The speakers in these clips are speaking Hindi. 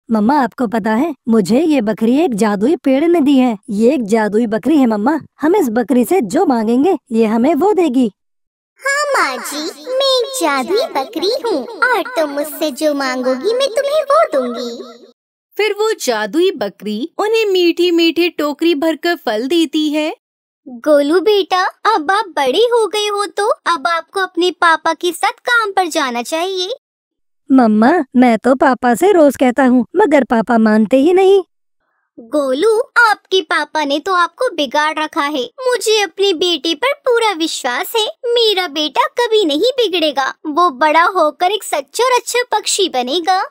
मम्मा आपको पता है, मुझे ये बकरी एक जादुई पेड़ ने दी है। ये एक जादुई बकरी है मम्मा। हम इस बकरी से जो मांगेंगे ये हमें वो देगी। हाँ माँ जी, मैं एक जादुई बकरी हूँ और तुम मुझसे जो मांगोगी मैं तुम्हें वो दूंगी। फिर वो जादुई बकरी उन्हें मीठी मीठी टोकरी भरकर फल देती है। गोलू बेटा, अब आप बड़े हो गए हो तो अब आपको अपने पापा के साथ काम पर जाना चाहिए। मम्मा मैं तो पापा से रोज कहता हूँ, मगर पापा मानते ही नहीं। गोलू, आपके पापा ने तो आपको बिगाड़ रखा है। मुझे अपने बेटे पर पूरा विश्वास है। मेरा बेटा कभी नहीं बिगड़ेगा। वो बड़ा होकर एक सच्चा और अच्छा पक्षी बनेगा।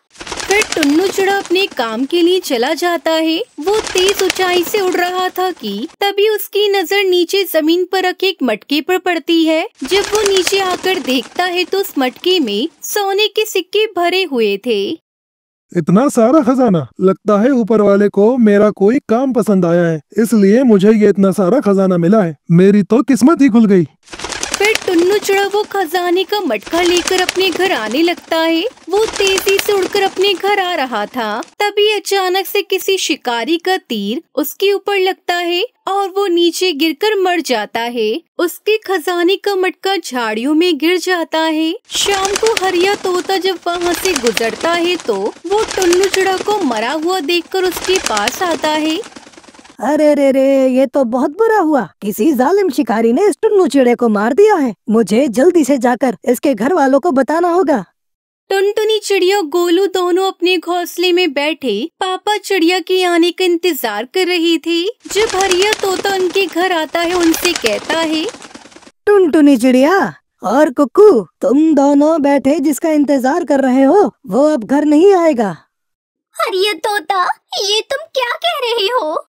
फिर टुन्नू चिड़ा अपने काम के लिए चला जाता है। वो तेज ऊंचाई से उड़ रहा था कि तभी उसकी नजर नीचे जमीन पर रखे एक मटके पर पड़ती है। जब वो नीचे आकर देखता है तो उस मटके में सोने के सिक्के भरे हुए थे। इतना सारा खजाना! लगता है ऊपर वाले को मेरा कोई काम पसंद आया है, इसलिए मुझे ये इतना सारा खजाना मिला है। मेरी तो किस्मत ही खुल गई। फिर टुन्नू चिड़ा वो खजाने का मटका लेकर अपने घर आने लगता है। वो तेजी से उड़कर अपने घर आ रहा था। तभी अचानक से किसी शिकारी का तीर उसके ऊपर लगता है और वो नीचे गिरकर मर जाता है। उसके खजाने का मटका झाड़ियों में गिर जाता है। शाम को हरिया तोता जब वहाँ से गुजरता है तो वो टुन्नू चिड़ा को मरा हुआ देखकर उसके पास आता है। अरे रे रे, ये तो बहुत बुरा हुआ। किसी जालिम शिकारी ने इस टुन्नू चिड़े को मार दिया है। मुझे जल्दी से जाकर इसके घर वालों को बताना होगा। टुनटुनी चिड़िया गोलू दोनों अपने घोंसले में बैठे पापा चिड़िया के आने का इंतजार कर रही थी। जब हरिया तोता उनके घर आता है उनसे कहता है, टुनटुनी चिड़िया और कुक्कू, तुम दोनों बैठे जिसका इंतजार कर रहे हो वो अब घर नहीं आएगा। हरिया तोता, ये तुम क्या कह रहे हो?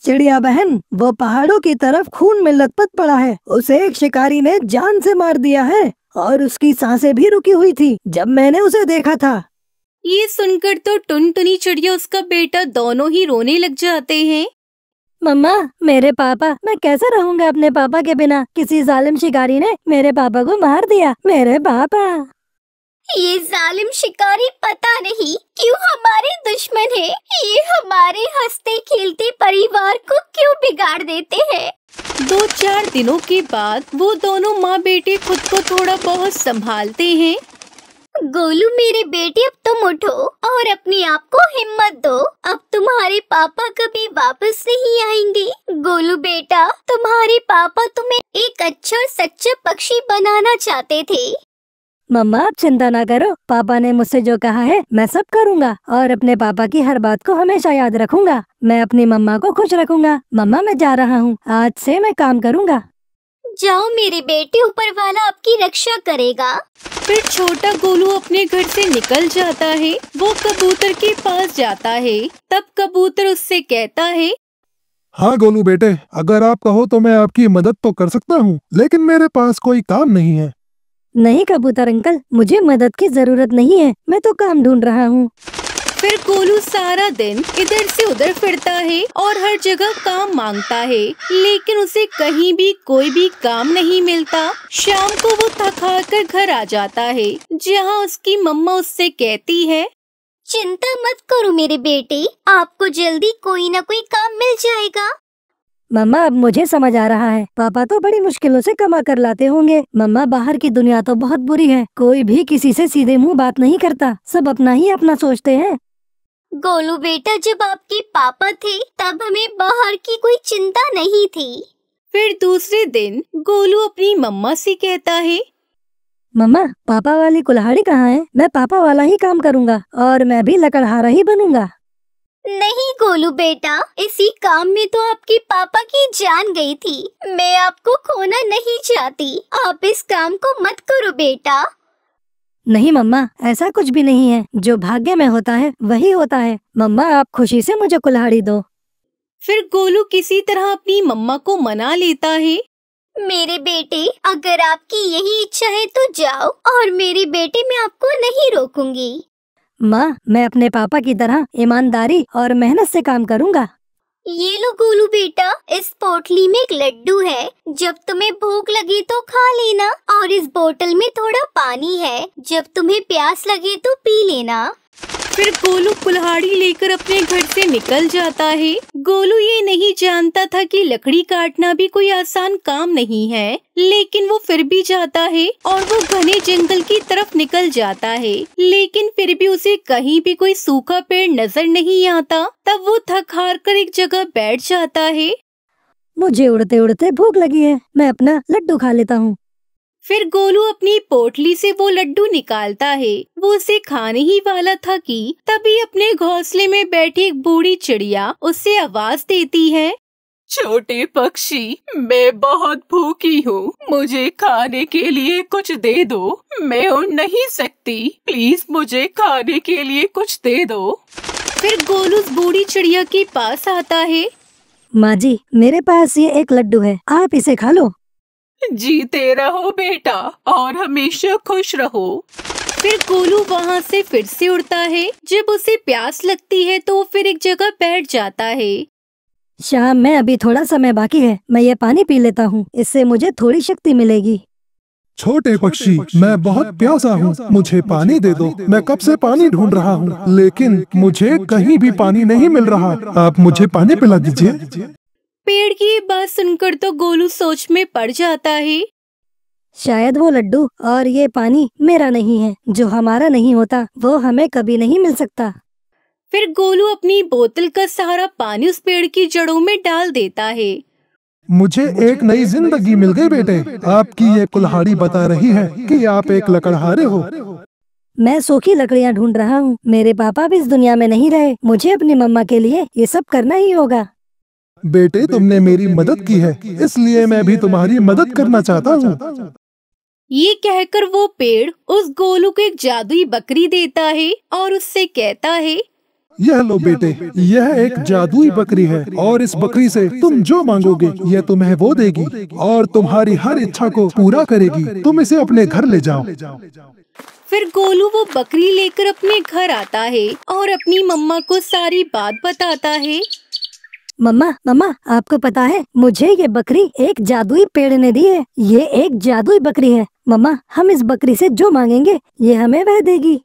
चिड़िया बहन, वो पहाड़ों की तरफ खून में लथपथ पड़ा है। उसे एक शिकारी ने जान से मार दिया है और उसकी सांसें भी रुकी हुई थी जब मैंने उसे देखा था। ये सुनकर तो टुनटुनी चिड़िया उसका बेटा दोनों ही रोने लग जाते हैं। मम्मा, मेरे पापा, मैं कैसे रहूंगा अपने पापा के बिना? किसी जालिम शिकारी ने मेरे पापा को मार दिया। मेरे पापा। ये जालिम शिकारी पता नहीं क्यों हमारे दुश्मन है। ये हमारे हंसते खेलते परिवार को क्यों बिगाड़ देते हैं। 2-4 दिनों के बाद वो दोनों माँ बेटे खुद को थोड़ा बहुत संभालते हैं। गोलू मेरे बेटे, अब तुम उठो और अपने आप को हिम्मत दो। अब तुम्हारे पापा कभी वापस नहीं आएंगे। गोलू बेटा, तुम्हारे पापा तुम्हें एक अच्छा और सच्चा पक्षी बनाना चाहते थे। मम्मा आप चिंता ना करो, पापा ने मुझसे जो कहा है मैं सब करूँगा और अपने पापा की हर बात को हमेशा याद रखूंगा। मैं अपनी मम्मा को खुश रखूंगा। मम्मा मैं जा रहा हूँ, आज से मैं काम करूँगा। जाओ मेरे बेटे, ऊपर वाला आपकी रक्षा करेगा। फिर छोटा गोलू अपने घर से निकल जाता है। वो कबूतर के पास जाता है। तब कबूतर उससे कहता है, हाँ गोलू बेटे, अगर आप कहो तो मैं आपकी मदद तो कर सकता हूँ, लेकिन मेरे पास कोई काम नहीं है। नहीं कबूतर अंकल, मुझे मदद की जरूरत नहीं है, मैं तो काम ढूंढ रहा हूँ। फिर गोलू सारा दिन इधर से उधर फिरता है और हर जगह काम मांगता है, लेकिन उसे कहीं भी कोई भी काम नहीं मिलता। शाम को वो थका कर घर आ जाता है, जहाँ उसकी मम्मा उससे कहती है, चिंता मत करो मेरे बेटे, आपको जल्दी कोई न कोई काम मिल जाएगा। मम्मा अब मुझे समझ आ रहा है, पापा तो बड़ी मुश्किलों से कमा कर लाते होंगे। मम्मा बाहर की दुनिया तो बहुत बुरी है, कोई भी किसी से सीधे मुंह बात नहीं करता, सब अपना ही अपना सोचते हैं। गोलू बेटा, जब आपके पापा थे तब हमें बाहर की कोई चिंता नहीं थी। फिर दूसरे दिन गोलू अपनी मम्मा से कहता है, मम्मा पापा वाली कुल्हाड़ी कहाँ है? मैं पापा वाला ही काम करूँगा और मैं भी लकड़हारा ही बनूंगा। नहीं गोलू बेटा, इसी काम में तो आपके पापा की जान गई थी। मैं आपको खोना नहीं चाहती। आप इस काम को मत करो बेटा। नहीं मम्मा, ऐसा कुछ भी नहीं है। जो भाग्य में होता है वही होता है। मम्मा आप खुशी से मुझे कुल्हाड़ी दो। फिर गोलू किसी तरह अपनी मम्मा को मना लेता है। मेरे बेटे, अगर आपकी यही इच्छा है तो जाओ, और मेरे बेटे मैं आपको नहीं रोकूंगी। माँ मैं अपने पापा की तरह ईमानदारी और मेहनत से काम करूँगा। ये लो गोलू बेटा, इस पोटली में एक लड्डू है। जब तुम्हें भूख लगे तो खा लेना, और इस बोतल में थोड़ा पानी है। जब तुम्हें प्यास लगे तो पी लेना। फिर गोलू कुल्हाड़ी लेकर अपने घर से निकल जाता है। गोलू ये नहीं जानता था कि लकड़ी काटना भी कोई आसान काम नहीं है, लेकिन वो फिर भी जाता है और वो घने जंगल की तरफ निकल जाता है। लेकिन फिर भी उसे कहीं भी कोई सूखा पेड़ नजर नहीं आता। तब वो थक हार कर एक जगह बैठ जाता है। मुझे उड़ते उड़ते भूख लगी है, मैं अपना लड्डू खा लेता हूँ। फिर गोलू अपनी पोटली से वो लड्डू निकालता है। वो उसे खाने ही वाला था कि तभी अपने घोंसले में बैठी एक बूढ़ी चिड़िया उससे आवाज देती है। छोटे पक्षी, मैं बहुत भूखी हूँ, मुझे खाने के लिए कुछ दे दो। मैं उड़ नहीं सकती, प्लीज मुझे खाने के लिए कुछ दे दो। फिर गोलू उस बूढ़ी चिड़िया के पास आता है। माँ जी, मेरे पास ये एक लड्डू है, आप इसे खा लो। जीते रहो बेटा और हमेशा खुश रहो। फिर गोलू वहाँ से फिर से उड़ता है। जब उसे प्यास लगती है तो वो फिर एक जगह बैठ जाता है। शाम में अभी थोड़ा समय बाकी है, मैं ये पानी पी लेता हूँ, इससे मुझे थोड़ी शक्ति मिलेगी। छोटे पक्षी, मैं बहुत प्यासा हूँ, मुझे पानी दे दो। मैं कब से पानी ढूंढ रहा हूँ, लेकिन मुझे कहीं भी पानी नहीं मिल रहा। आप मुझे पानी पिला दीजिए। पेड़ की ये बात सुनकर तो गोलू सोच में पड़ जाता है। शायद वो लड्डू और ये पानी मेरा नहीं है, जो हमारा नहीं होता वो हमें कभी नहीं मिल सकता। फिर गोलू अपनी बोतल का सहारा पानी उस पेड़ की जड़ों में डाल देता है। मुझे एक नई जिंदगी मिल गई बेटे। आपकी ये कुल्हाड़ी बता रही है कि आप एक लकड़हारे हो। मैं सूखी लकड़ियाँ ढूंढ रहा हूँ, मेरे पापा भी इस दुनिया में नहीं रहे, मुझे अपनी मम्मा के लिए ये सब करना ही होगा। बेटे, तुमने मेरी मदद की है, इसलिए मैं भी तुम्हारी मदद करना चाहता हूँ। ये कहकर वो पेड़ उस गोलू को एक जादुई बकरी देता है और उससे कहता है, यह लो बेटे, यह एक जादुई बकरी है और इस बकरी से तुम जो मांगोगे यह तुम्हें वो देगी और तुम्हारी हर इच्छा को पूरा करेगी। तुम इसे अपने घर ले जाओ। फिर गोलू वो बकरी लेकर अपने घर आता है और अपनी मम्मा को सारी बात बताता है। मम्मा, मम्मा, आपको पता है मुझे ये बकरी एक जादुई पेड़ ने दी है। ये एक जादुई बकरी है। मम्मा, हम इस बकरी से जो मांगेंगे ये हमें वह देगी।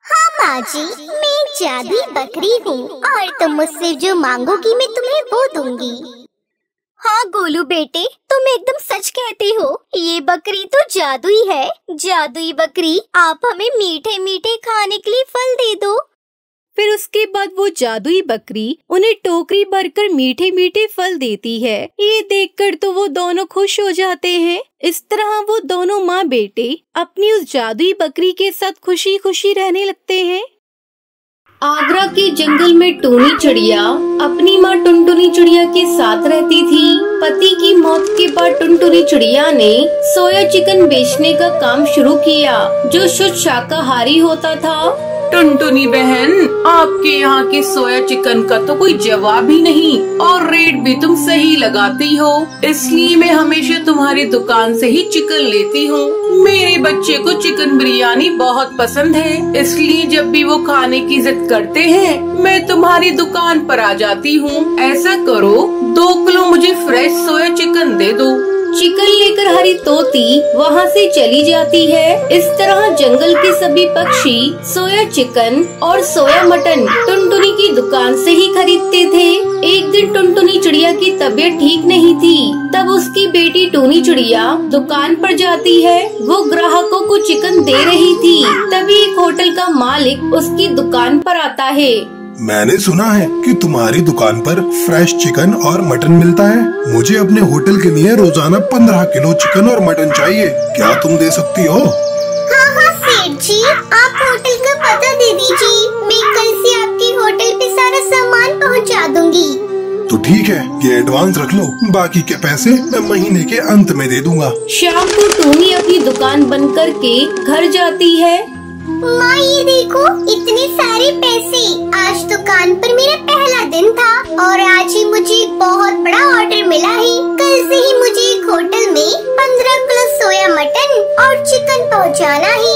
हाँ माँ जी, मैं एक जादुई बकरी हूँ और तुम मुझसे जो मांगोगी मैं तुम्हें वो दूंगी। हाँ गोलू बेटे, तुम एकदम सच कहते हो, ये बकरी तो जादुई है। जादुई बकरी, आप हमें मीठे मीठे खाने के लिए फल दे दो। फिर उसके बाद वो जादुई बकरी उन्हें टोकरी भरकर मीठे मीठे फल देती है। ये देखकर तो वो दोनों खुश हो जाते हैं। इस तरह वो दोनों माँ बेटे अपनी उस जादुई बकरी के साथ खुशी खुशी रहने लगते हैं। आगरा के जंगल में टूनी चिड़िया अपनी माँ टुनटुनी चिड़िया के साथ रहती थी। पति की मौत के बाद टुनटुनी चिड़िया ने सोया चिकन बेचने का काम शुरू किया, जो शुद्ध शाकाहारी होता था। टुनटुनी बहन, आपके यहाँ के सोया चिकन का तो कोई जवाब ही नहीं और रेट भी तुम सही लगाती हो, इसलिए मैं हमेशा तुम्हारी दुकान से ही चिकन लेती हूँ। मेरे बच्चे को चिकन बिरयानी बहुत पसंद है, इसलिए जब भी वो खाने की जिद करते हैं मैं तुम्हारी दुकान पर आ जाती हूँ। ऐसा करो, 2 किलो मुझे फ्रेश सोया चिकन दे दो। चिकन लेकर हरी तोती वहाँ से चली जाती है। इस तरह जंगल के सभी पक्षी सोया चिकन और सोया मटन टुनटुनी की दुकान से ही खरीदते थे। एक दिन टुनटुनी चिड़िया की तबीयत ठीक नहीं थी, तब उसकी बेटी टूनी चिड़िया दुकान पर जाती है। वो ग्राहकों को चिकन दे रही थी, तभी एक होटल का मालिक उसकी दुकान पर आता है। मैंने सुना है कि तुम्हारी दुकान पर फ्रेश चिकन और मटन मिलता है। मुझे अपने होटल के लिए रोजाना 15 किलो चिकन और मटन चाहिए, क्या तुम दे सकती हो? हाँ हाँ सेठ जी, आप होटल का पता दे दीजिए, मैं कल से आपके होटल पे सारा सामान पहुंचा दूंगी। तो ठीक है, ये एडवांस रख लो, बाकी के पैसे मैं महीने के अंत में दे दूंगा। शाम को टूनी अपनी दुकान बंद करके घर जाती है। माँ ये देखो, इतने सारे पैसे। आज दुकान पर मेरा पहला दिन था और आज ही मुझे एक बहुत बड़ा ऑर्डर मिला है। कल से ही मुझे एक होटल में 15 किलो सोया मटन और चिकन पहुँचाना है।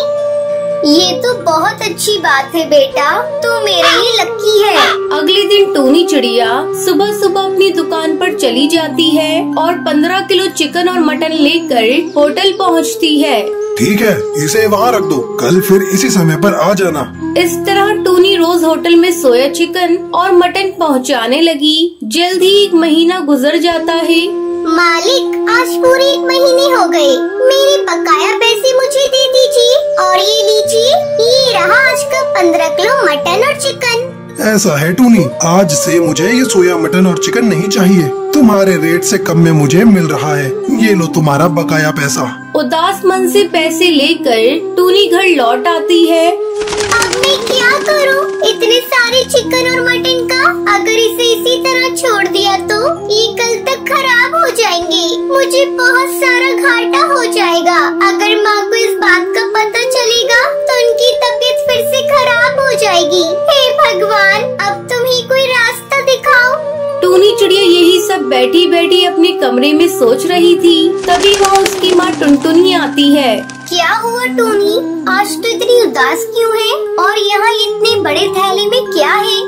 ये तो बहुत अच्छी बात है बेटा, तू मेरे लिए लकी है। अगले दिन टूनी चिड़िया सुबह सुबह अपनी दुकान पर चली जाती है और 15 किलो चिकन और मटन लेकर होटल पहुंचती है। ठीक है, इसे वहाँ रख दो, कल फिर इसी समय पर आ जाना। इस तरह टूनी रोज होटल में सोया चिकन और मटन पहुंचाने लगी। जल्द ही 1 महीना गुजर जाता है। मालिक, आज पूरे 1 महीने हो गए, मेरे बकाया पैसे मुझे दे दीजिए। और ये लीजिए, ये रहा आज का 15 किलो मटन और चिकन। ऐसा है टूनी, आज से मुझे ये सोया मटन और चिकन नहीं चाहिए, तुम्हारे रेट से कम में मुझे मिल रहा है। ये लो तुम्हारा बकाया पैसा। उदास मन से पैसे लेकर टूनी घर लौट आती है। अब मैं क्या करूं? इतने सारे चिकन और मटन का अगर इसे इसी तरह छोड़ दिया तो ये कल तक खराब हो जाएंगे। मुझे बहुत सारा घाटा हो जाएगा। अगर माँ को इस बात का पता चलेगा तो उनकी तबीयत फिर से खराब हो जाएगी। हे भगवान, अब तुम ही कोई रास्ता दिखाओ। टूनी चिड़िया यही सब बैठी बैठी अपने कमरे में सोच रही थी। तभी वहाँ उसकी माँ टुनटुनी आती है। क्या हुआ टूनी, आज तो इतनी उदास क्यों है? और यहाँ इतने बड़े थैले में क्या है?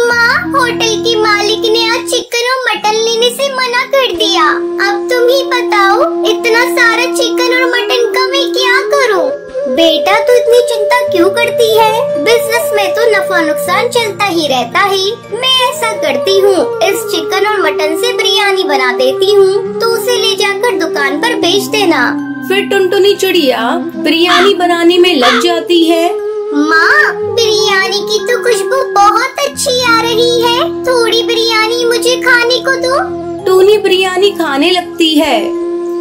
माँ, होटल की मालिक ने आज चिकन और मटन लेने से मना कर दिया। अब तुम ही बताओ, इतना सारा चिकन और मटन का मैं क्या करूँ? बेटा, तू इतनी चिंता क्यों करती है? बिजनेस में तो नफा नुकसान चलता ही रहता है। मैं ऐसा करती हूँ, इस चिकन और मटन से बिरयानी बना देती हूँ, तो उसे ले जाकर दुकान पर बेच देना। फिर टुनटुनी चिड़िया बिरयानी बनाने में लग जाती है। माँ, बिरयानी की तो खुशबू बहुत अच्छी आ रही है, थोड़ी बिरयानी मुझे खाने को दो। टूनी बिरयानी खाने लगती है।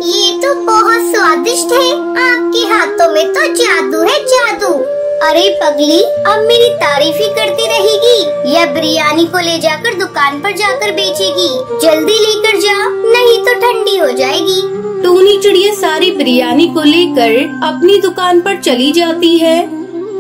ये तो बहुत स्वादिष्ट है, आपके हाथों में तो जादू है, जादू। अरे पगली, अब मेरी तारीफ ही करती रहेगी या बिरयानी को ले जाकर दुकान पर जाकर बेचेगी? जल्दी लेकर जा, नहीं तो ठंडी हो जाएगी। टूनी चिड़िया सारी बिरयानी को लेकर अपनी दुकान पर चली जाती है।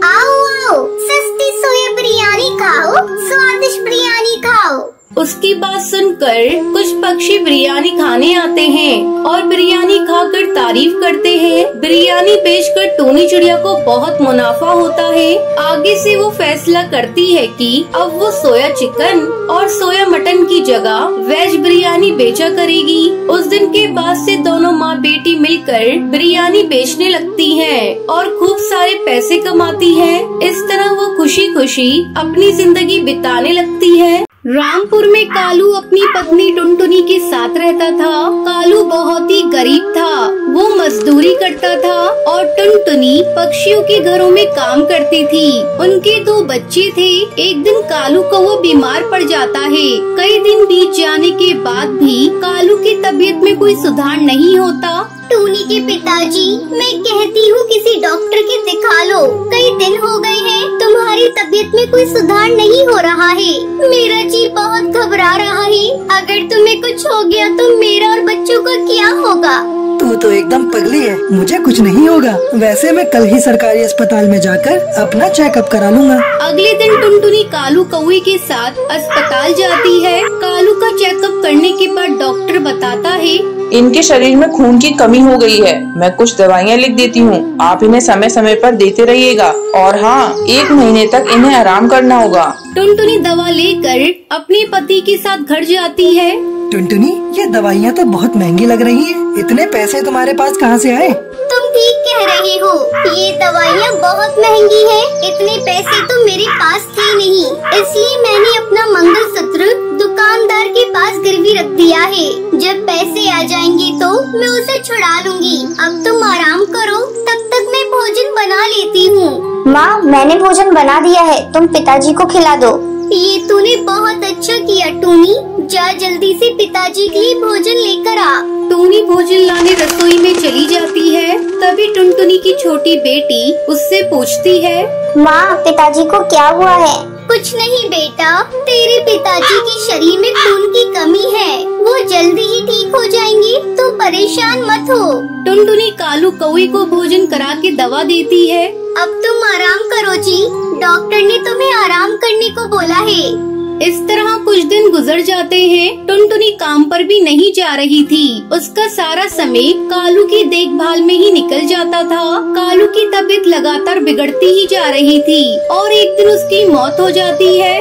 आओ आओ, सस्ती सोया बिरयानी खाओ, स्वादिष्ट बिरयानी खाओ। उसकी बात सुनकर कुछ पक्षी बिरयानी खाने आते हैं और बिरयानी खाकर तारीफ करते हैं। बिरयानी बेचकर टूनी चिड़िया को बहुत मुनाफा होता है। आगे से वो फैसला करती है कि अब वो सोया चिकन और सोया मटन की जगह वेज बिरयानी बेचा करेगी। उस दिन के बाद से दोनों माँ बेटी मिलकर बिरयानी बेचने लगती हैं और खूब सारे पैसे कमाती हैं। इस तरह वो खुशी खुशी अपनी जिंदगी बिताने लगती है। रामपुर में कालू अपनी पत्नी टुनटुनी के साथ रहता था। कालू बहुत ही गरीब था, वो मजदूरी करता था और टुनटुनी पक्षियों के घरों में काम करती थी। उनके 2 बच्चे थे। एक दिन कालू को वो बीमार पड़ जाता है। कई दिन बीत जाने के बाद भी कालू की तबीयत में कोई सुधार नहीं होता। टूनी के पिताजी, मैं कहती हूँ किसी डॉक्टर के दिखा लो। कई दिन हो गए हैं, तुम्हारी तबीयत में कोई सुधार नहीं हो रहा है। मेरा जी बहुत घबरा रहा है। अगर तुम्हें कुछ हो गया तो मेरा और बच्चों का क्या होगा? तू तो एकदम पगली है, मुझे कुछ नहीं होगा। वैसे मैं कल ही सरकारी अस्पताल में जाकर अपना चेकअप करा लूँगा। अगले दिन टुनटुनी कालू कौवे के साथ अस्पताल जाती है। कालू का चेकअप करने के बाद डॉक्टर बताता है, इनके शरीर में खून की कमी हो गई है। मैं कुछ दवाइयाँ लिख देती हूँ, आप इन्हें समय समय पर देते रहिएगा। और हाँ, 1 महीने तक इन्हें आराम करना होगा। टुनटुनी दवा लेकर अपने पति के साथ घर जाती है। टुनटुनी, ये दवाइयाँ तो बहुत महंगी लग रही हैं। इतने पैसे तुम्हारे पास कहाँ से आए? तुम ठीक कह रही हो, ये दवाइयाँ बहुत महंगी हैं। इतने पैसे तो मेरे पास थे नहीं, इसलिए मैंने अपना मंगलसूत्र दुकानदार के पास गिरवी रख दिया है। जब पैसे आ जाएंगे तो मैं उसे छुड़ा लूंगी। अब तुम आराम करो, तब तक मैं भोजन बना लेती हूँ। माँ, मैंने भोजन बना दिया है, तुम पिताजी को खिला दो। ये तूने बहुत अच्छा किया टूनी, जा जल्दी से पिताजी के लिए भोजन लेकर आ। टूनी भोजन लाने रसोई में चली जाती है। तभी टुनटुनी की छोटी बेटी उससे पूछती है, माँ, पिताजी को क्या हुआ है? कुछ नहीं बेटा, तेरे पिताजी के शरीर में खून की कमी है, वो जल्दी ही ठीक हो जाएंगे, तो परेशान मत हो। टुनटुनी कालू कौवे को भोजन करा के दवा देती है। अब तुम आराम करो जी, डॉक्टर ने तुम्हें आराम करने को बोला है। इस तरह कुछ दिन गुजर गुजर जाते हैं। टुनटुनी काम पर भी नहीं जा रही थी। उसका सारा समय कालू की देखभाल में ही निकल जाता था। कालू की तबीयत लगातार बिगड़ती ही जा रही थी और एक दिन उसकी मौत हो जाती है।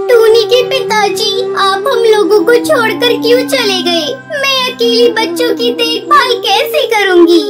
टूनी के पिताजी, आप हम लोगों को छोड़कर क्यों चले गए? मैं अकेली बच्चों की देखभाल कैसे करूंगी?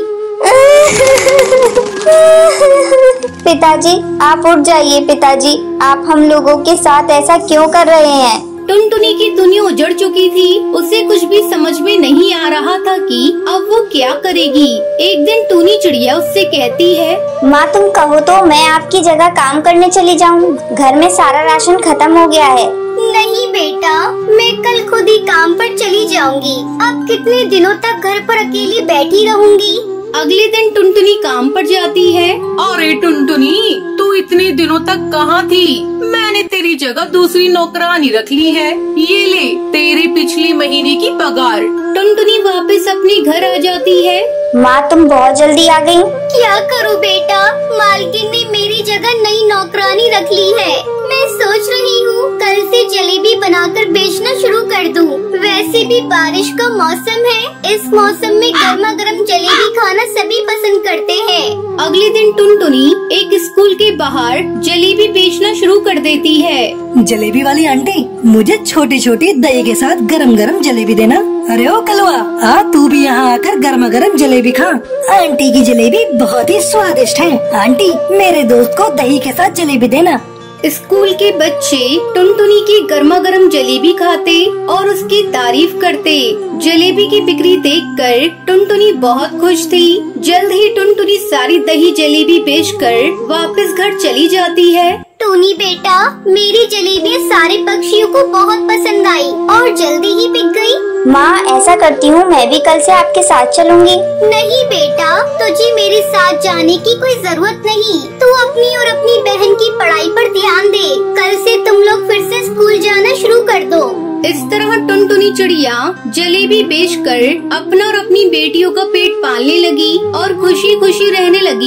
पिताजी आप उठ जाइए। पिताजी आप हम लोगों के साथ ऐसा क्यों कर रहे हैं? टुनटुनी की दुनिया उजड़ चुकी थी। उसे कुछ भी समझ में नहीं आ रहा था कि अब वो क्या करेगी। एक दिन टूनी चिड़िया उससे कहती है, माँ तुम कहो तो मैं आपकी जगह काम करने चली जाऊँ। घर में सारा राशन खत्म हो गया है। नहीं बेटा, मैं कल खुद ही काम पर चली जाऊंगी। अब कितने दिनों तक घर पर अकेली बैठी रहूंगी? अगले दिन टुनटुनी काम पर जाती है। अरे टुनटुनी, तू इतने दिनों तक कहाँ थी? मैंने तेरी जगह दूसरी नौकरानी रख ली है। ये ले तेरे पिछले महीने की पगार। टुनटुनी वापस अपने घर आ जाती है। माँ तुम बहुत जल्दी आ गयी। क्या करूँ बेटा, मालकिन ने मेरी जगह नई नौकरानी रख ली है। मैं सोच रही हूँ कल से जलेबी बनाकर बेचना शुरू कर दूँ। वैसे भी बारिश का मौसम है, इस मौसम में गर्मा गर्म जलेबी खाना सभी पसंद करते हैं। अगले दिन टुनटुनी एक स्कूल के बाहर जलेबी बेचना शुरू कर देती है। जलेबी वाली आंटी, मुझे छोटी छोटी दही के साथ गरम गरम जलेबी देना। अरे ओ कलवा, आ तू भी यहाँ आकर गर्मा गर्म जलेबी खा। आंटी की जलेबी बहुत ही स्वादिष्ट है। आंटी मेरे दोस्त को दही के साथ जलेबी देना। स्कूल के बच्चे टुनटुनी की गर्मा गर्म जलेबी खाते और उसकी तारीफ करते। जलेबी की बिक्री देखकर टुनटुनी बहुत खुश थी। जल्द ही टुनटुनी सारी दही जलेबी बेचकर वापस घर चली जाती है। टूनी बेटा, मेरी जलेबी सारे पक्षियों को बहुत पसंद आई और जल्दी ही बिक गई। माँ ऐसा करती हूँ, मैं भी कल से आपके साथ चलूंगी। नहीं बेटा, तुझे मेरे साथ जाने की कोई जरूरत नहीं। तू अपनी और अपनी बहन की पढ़ाई पर ध्यान दे। कल से तुम लोग फिर से स्कूल जाना शुरू कर दो। इस तरह टुनटुनी चिड़िया जलेबी बेचकर अपना और अपनी बेटियों का पेट पालने लगी और खुशी खुशी रहने लगी।